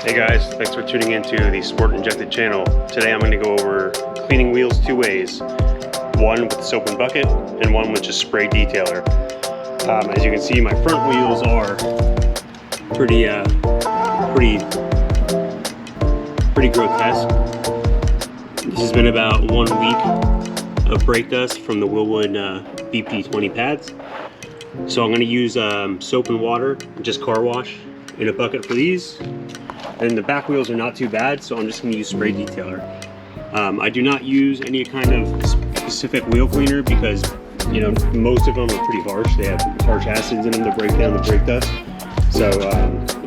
Hey guys, thanks for tuning into the Sport-injected channel. Today I'm going to go over cleaning wheels two ways. One with soap and bucket, and one with just spray detailer. As you can see, my front wheels are pretty grotesque. This has been about 1 week of brake dust from the Wilwood BP20 pads. So I'm going to use soap and water, just car wash, in a bucket for these. And the back wheels are not too bad, so I'm just going to use spray detailer. I do not use any kind of specific wheel cleaner because, you know, most of them are pretty harsh. They have harsh acids in them to break down the brake dust. So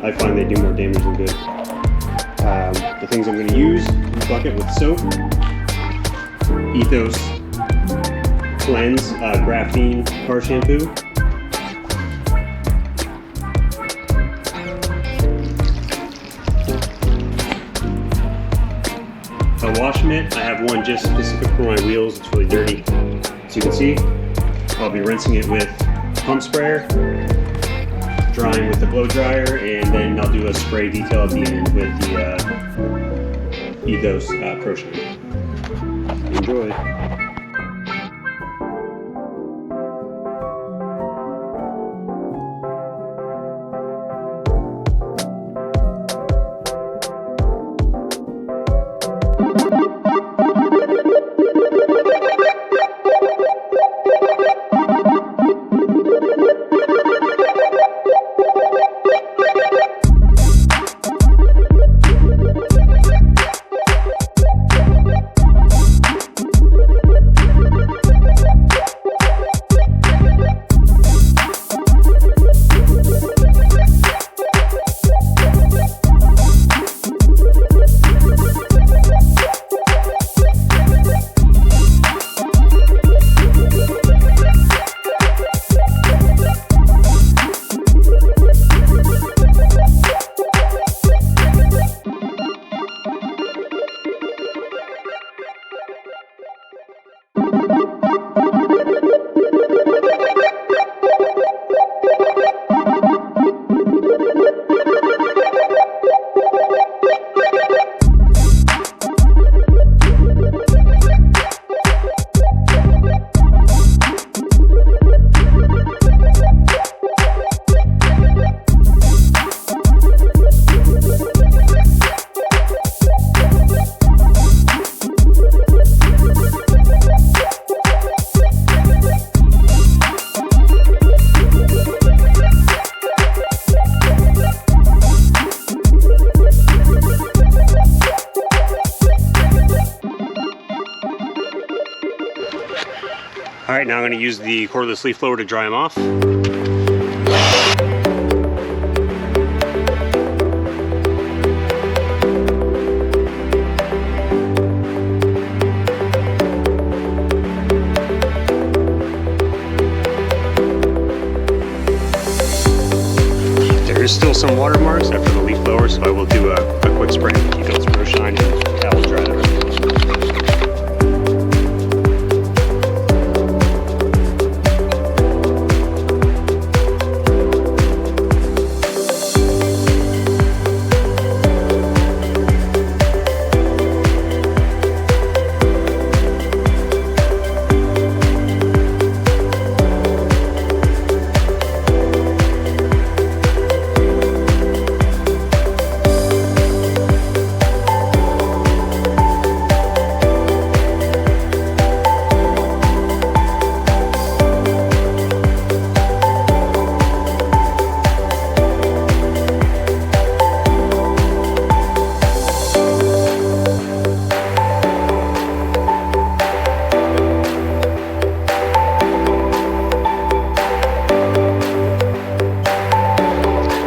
I find they do more damage than good. The things I'm going to use: bucket with soap, Ethos Cleanse graphene car shampoo, a wash mitt. I have one just specific for my wheels. It's really dirty, as you can see. I'll be rinsing it with pump sprayer, drying with the blow dryer, and then I'll do a spray detail at the end with the Ethos Pro-shine. Enjoy. Alright, now I'm going to use the cordless leaf blower to dry them off. There is still some watermarks after the leaf blower, so I will do a quick spray with Ethos Pro-shine and towel dry the rest.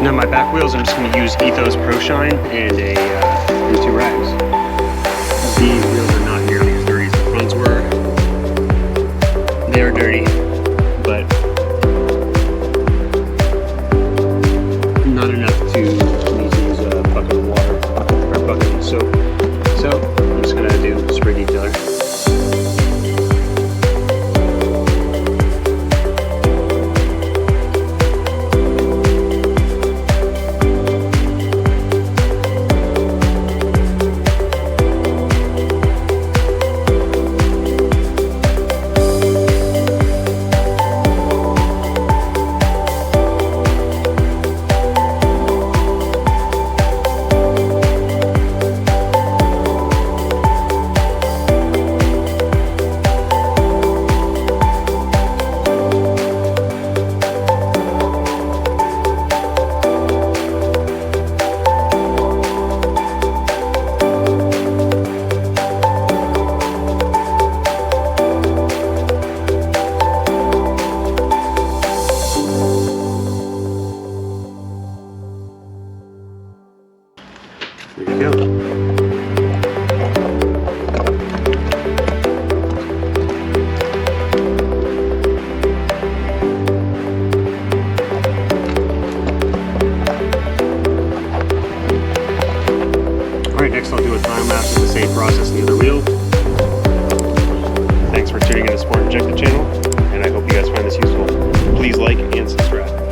Now my back wheels, I'm just going to use Ethos Pro-shine and and 2 rags. These wheels are not nearly as dirty as the fronts were. They are dirty, but not enough to need to use a bucket of water or a bucket of soap. So I'm just going to do spray detailer. next I'll do a time lapse of the same process on the other wheel. Thanks for tuning in to the Sport-injected channel, and I hope you guys find this useful. Please like and subscribe.